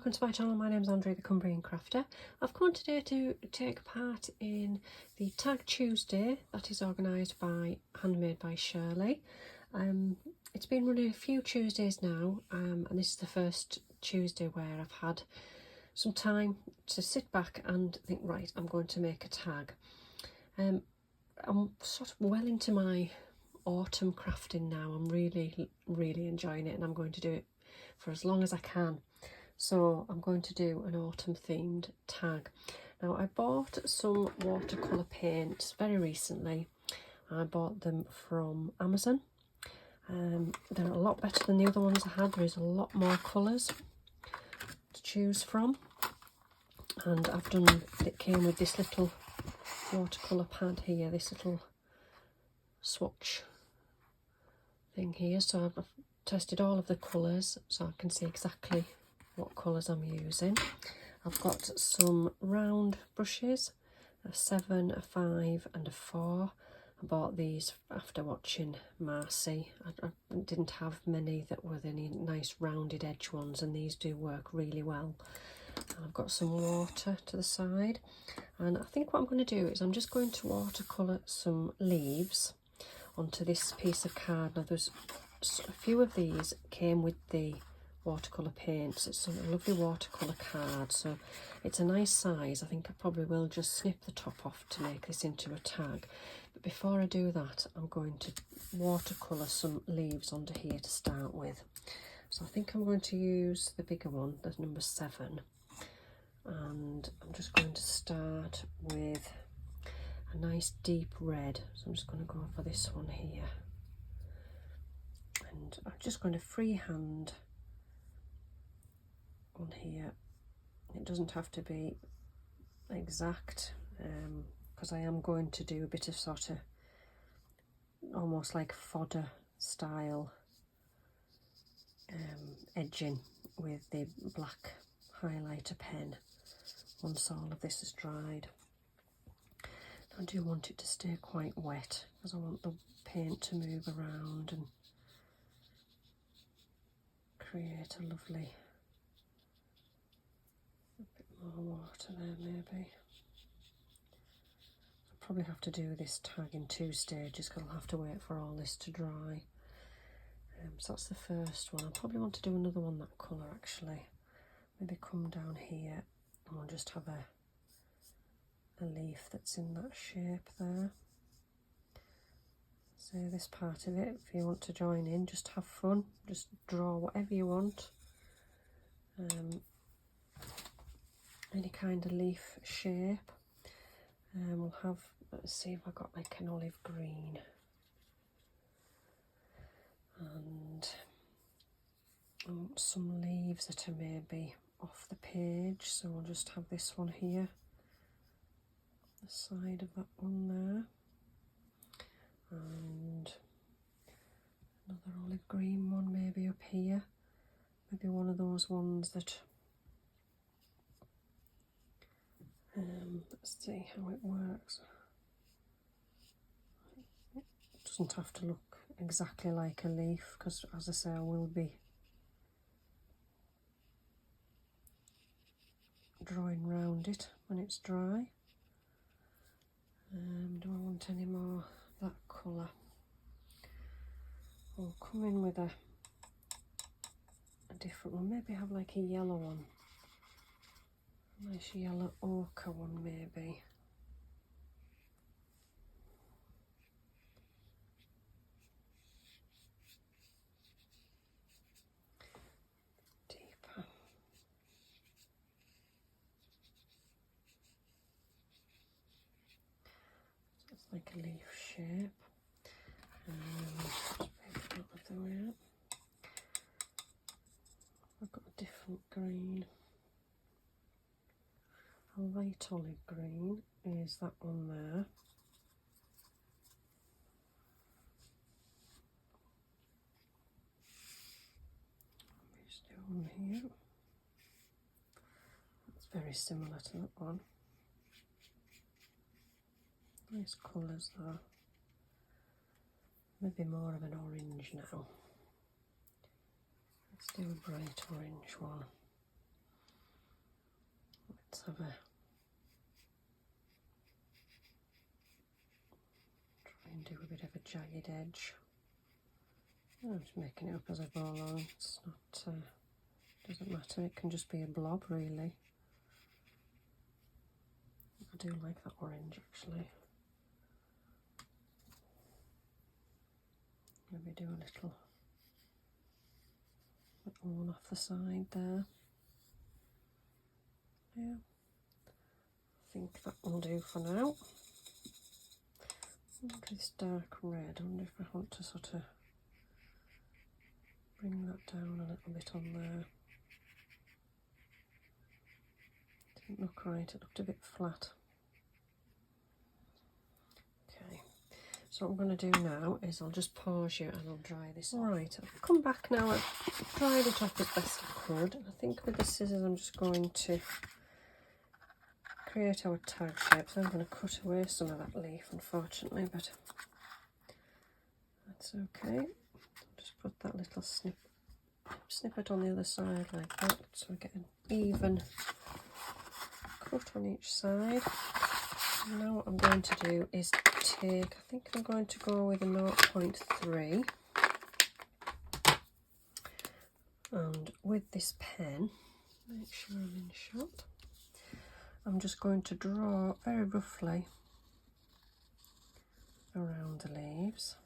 welcome to my channel. My name's Andrea, the Cumbrian Crafter. I've come today to take part in the Tag Tuesday that is organised by Handmade by Shirley. It's been running a few Tuesdays now, and this is the first Tuesday where I've had some time to sit back and think, right, I'm going to make a tag. I'm sort of well into my autumn crafting now. I'm really enjoying it, and I'm going to do it for as long as I can. So I'm going to do an autumn themed tag. Now, I bought some watercolour paints very recently. I bought them from Amazon. They're a lot better than the other ones I had. There is a lot more colours to choose from, and it came with this little watercolour pad here, this little swatch thing here. So I've tested all of the colours so I can see exactly what colours I'm using. I've got some round brushes, a 7, a 5 and a 4. I bought these after watching Marcy. I didn't have many that were any nice rounded edge ones, and these do work really well. And I've got some water to the side, and I think what I'm going to do is I'm just going to watercolour some leaves onto this piece of card. Now, there's a few of these came with the watercolour paints. It's a lovely watercolour card, so it's a nice size. I think I probably will just snip the top off to make this into a tag. But before I do that, I'm going to watercolour some leaves onto here to start with. So I think I'm going to use the bigger one, that's number 7. And I'm just going to start with a nice deep red. So I'm just going to go for this one here. And I'm just going to freehand on here. It doesn't have to be exact, because I am going to do a bit of sort of almost like fodder style edging with the black highlighter pen once all of this is dried. I do want it to stay quite wet because I want the paint to move around and create a lovely, a bit more water there maybe. I'll probably have to do this tag in 2 stages because I'll have to wait for all this to dry. So that's the first one. I probably want to do another one that colour actually. Maybe come down here and we'll just have a leaf that's in that shape there. So this part of it, if you want to join in, just have fun, just draw whatever you want. Any kind of leaf shape. We'll have, let's see if I got like an olive green. And I want some leaves that are maybe off the page, so we'll just have this one here, the side of that one there. And another olive green one maybe up here, maybe one of those ones that let's see how it works. It doesn't have to look exactly like a leaf because, as I say, I will be drawing round it when it's dry. Do I want any more that colour? I'll come in with a different one, maybe have like a yellow one, a nice yellow ochre one maybe. Deeper. So it's like a leaf shape. Just move it out of the way. I've got a different green. A light olive green is that one there. Just do one here. That's very similar to that one. Nice colours there. Maybe more of an orange now. Let's do a bright orange one. Let's have a try and do a bit of a jagged edge. I'm just making it up as I go along. It's not doesn't matter, it can just be a blob really. I do like that orange actually. Maybe do a little one off the side there. Yeah, I think that will do for now. This dark red, I wonder if I want to sort of bring that down a little bit on there. Didn't look right, it looked a bit flat. Okay, so what I'm going to do now is I'll just pause you and I'll dry this off. Right, I've come back now, I've dried it off as best I could. I think with the scissors I'm just going to create our tag shapes. I'm going to cut away some of that leaf unfortunately, but that's okay. I'll just put that little snippet on the other side like that, so we get an even cut on each side. Now what I'm going to do is take, I think I'm going to go with a 0.3, and with this pen, make sure I'm in shot, I'm just going to draw very roughly around the leaves,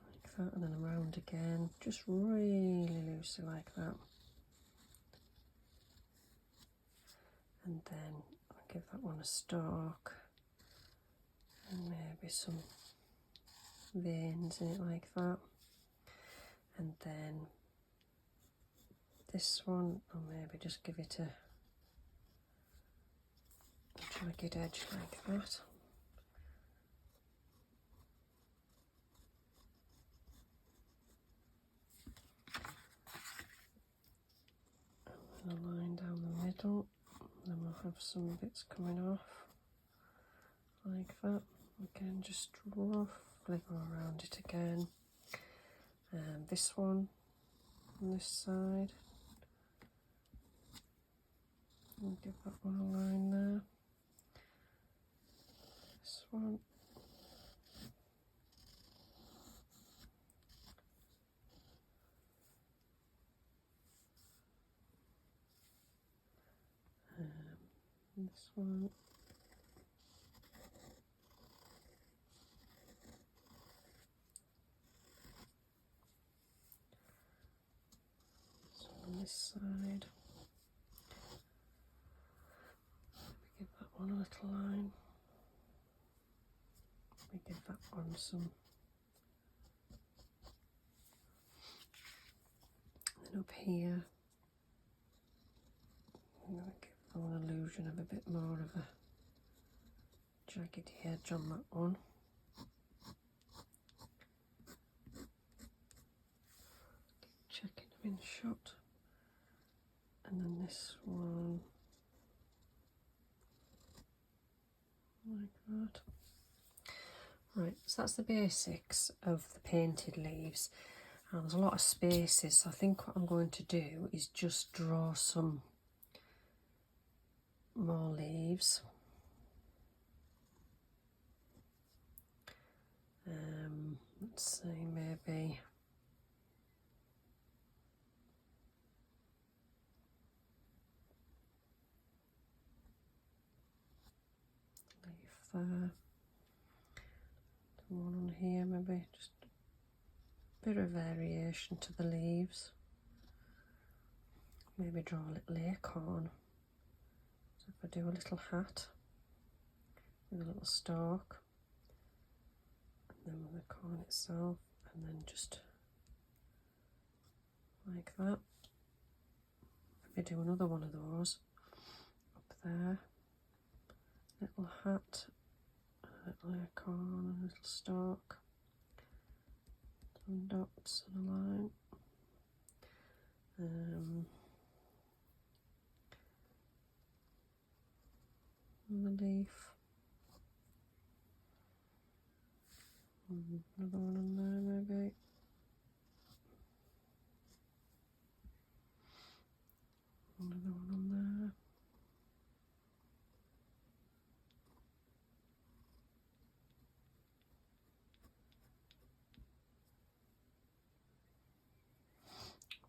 like that, and then around again, just really loosely like that. And then I'll give that one a stalk and maybe some veins in it like that. And then this one, I'll maybe just give it a jagged edge like that. And a line down the middle. And then we'll have some bits coming off like that. Again, just roughly go around it again. And this one on this side. And give that one a line there. This one. This one. On this side, give that one a little line. We give that one some. And up here, I'm going to give the one illusion of a bit more of a jagged edge on that one. Checking them in shot. And then this one, like that. Right, so that's the basics of the painted leaves. And there's a lot of spaces, so I think what I'm going to do is just draw some more leaves. Let's see, maybe leaf there. One on here, maybe just a bit of variation to the leaves. Maybe draw a little acorn. So if I do a little hat with a little stalk, and then with the corn itself, and then just like that. Maybe do another one of those up there. Little hat, a little acorn, and a little stalk. Some dots and a line. And the leaf. Another one on there maybe.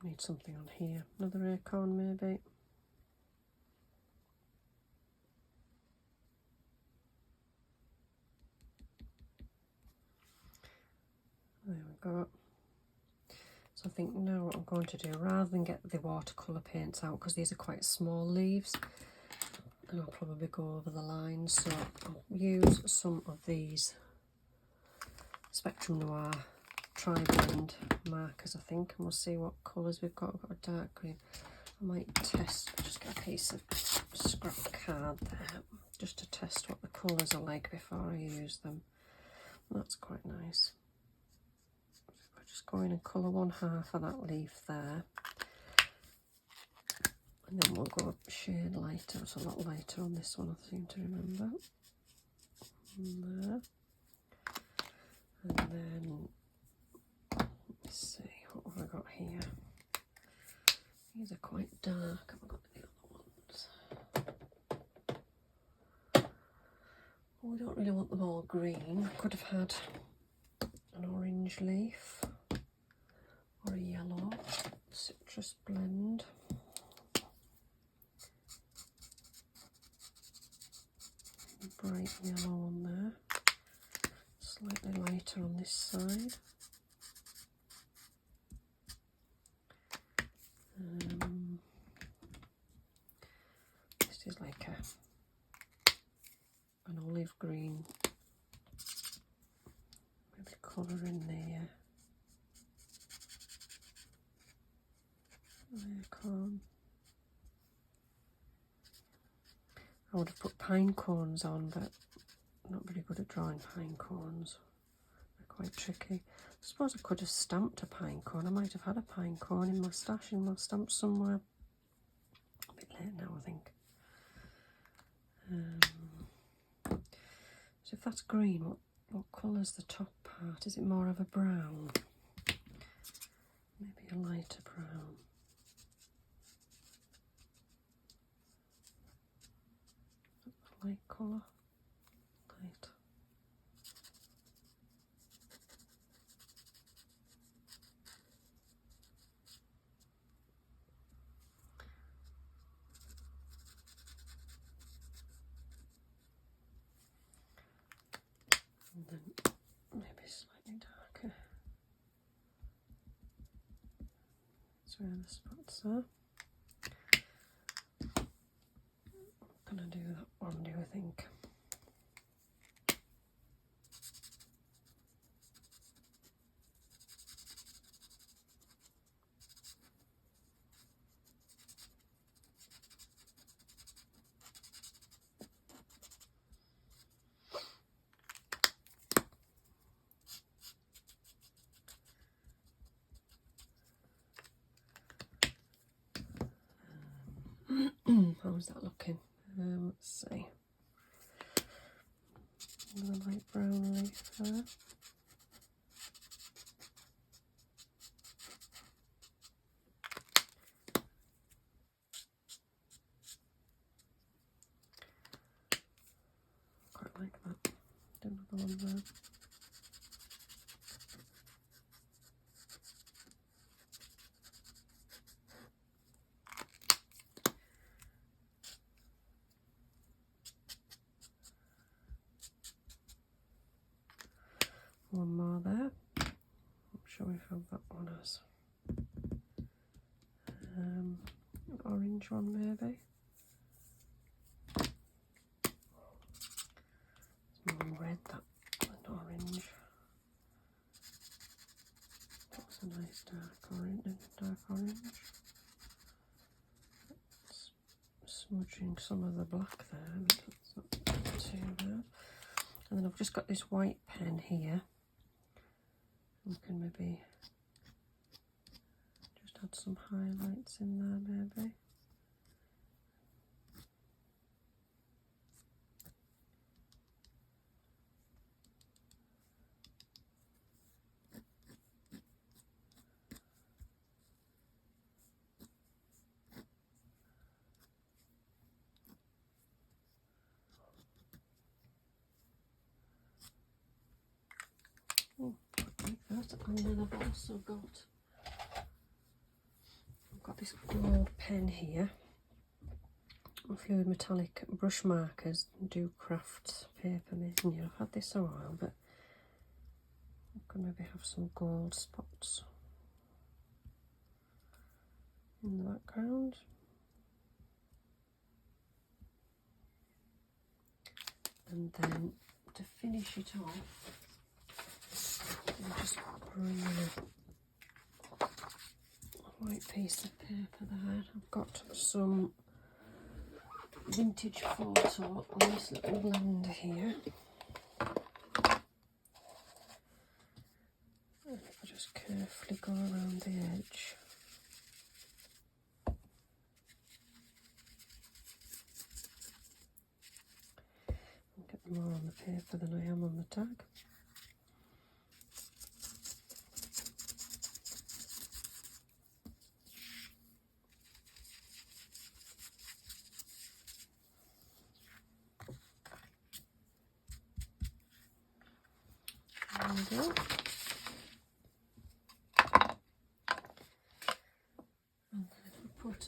Need something on here. Another acorn maybe. There we go. So I think now what I'm going to do, rather than get the watercolour paints out, because these are quite small leaves, and I'll probably go over the lines, so I'll use some of these Spectrum Noir tri-blend markers, I think, and we'll see what colours we've got. We've got a dark green. I might test, just get a piece of scrap card there, just to test what the colours are like before I use them. That's quite nice. I'll just go in and colour 1/2 of that leaf there. And then we'll go a shade lighter. It's a lot lighter on this one, I seem to remember. And there. And then, let's see, what have I got here? These are quite dark. Have I got the other ones? Well, we don't really want them all green. Could have had an orange leaf or a yellow citrus blend. Bright yellow on there, slightly lighter on this side. This is like an olive green, maybe colour in there. Acorn. I would have put pine cones on, but I'm not very good at drawing pine cones. They're quite tricky. I suppose I could have stamped a pine cone. I might have had a pine cone in my stash, in my stamp somewhere. A bit late now, I think. So if that's green, what colour's the top part? Is it more of a brown? Maybe a lighter brown. Light colour, light. And then maybe slightly darker. That's where the spots are. I'm gonna do that one, do I think? How's that looking? Let's see. Another light brown leaf there. Quite like that. Do another one there. One more there. I'm sure we've had that one as an orange one maybe. It's more red that than orange. That's a nice dark orange. It's smudging some of the black there, but that's not too bad. And then I've just got this white pen here. We can maybe just add some highlights in there maybe. Oh, like that. And then I've also got got this gold pen here, fluid metallic brush markers, do crafts, paper making. Yeah, I've had this a while, but I could maybe have some gold spots in the background. And then to finish it off, I'll just bring in a white piece of paper there. I've got some vintage photo on this little blender here. And if I just carefully go around the edge, I'll get more on the paper than I am on the tag. There we go. And then if I put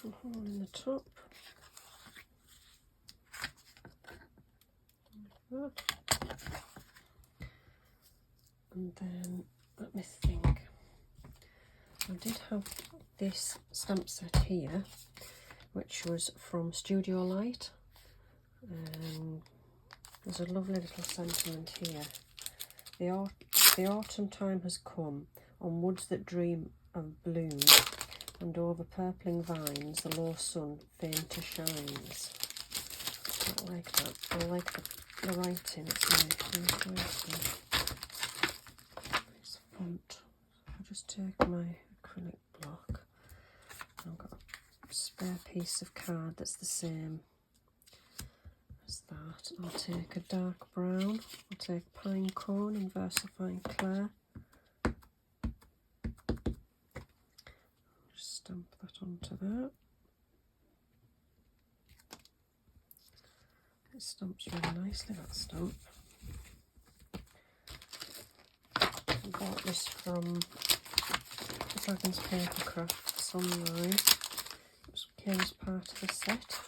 a hole in the top, like that. And then let me think. I did have this stamp set here, which was from Studio Light. There's a lovely little sentiment here. The autumn time has come, on woods that dream of bloom, and over purpling vines the low sun fainter shines. I like that. I like the writing. It's nice writing. It's font. I'll just take my acrylic block. I've got a spare piece of card that's the same as that. I'll take a dark brown. I'll take pine cone in VersaFine Clair. Just stamp that onto that. It stamps really nicely, that stamp. I bought this from Dragon's Paper Crafts online. It came as part of the set.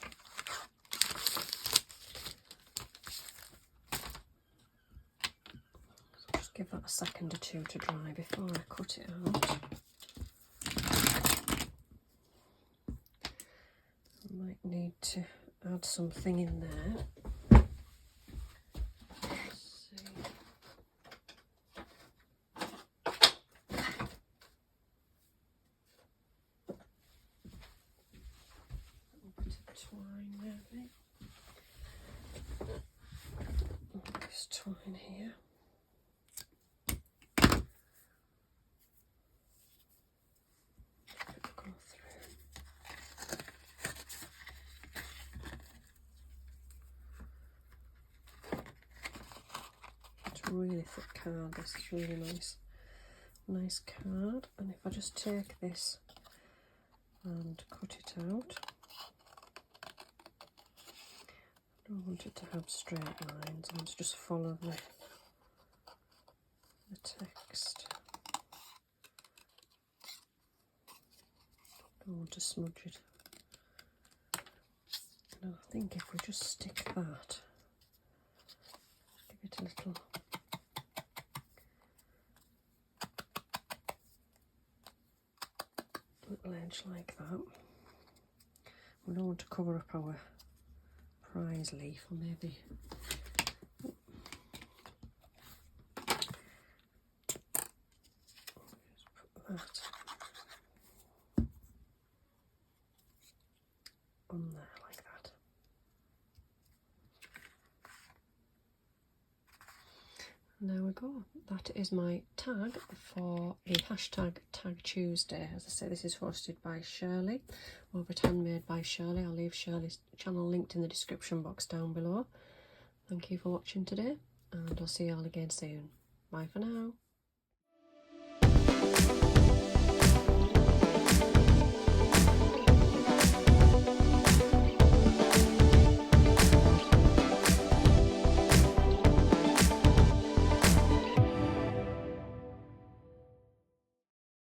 So I'll just give that a second or two to dry before I cut it out. I might need to add something in there. Twine maybe. This twine here. Go through. It's really thick card. This is really nice card. And if I just take this and cut it out. I don't want it to have straight lines. I want to just follow the text. I don't want to smudge it. And I think if we just stick that, give it a little edge like that. We don't want to cover up our prize leaf, or maybe just put that on there like that. And there we go. That is my tag for the hashtag Tag Tuesday. As I say, this is hosted by Shirley over at Handmade by Shirley. I'll leave Shirley's channel linked in the description box down below. Thank you for watching today, and I'll see you all again soon. Bye for now.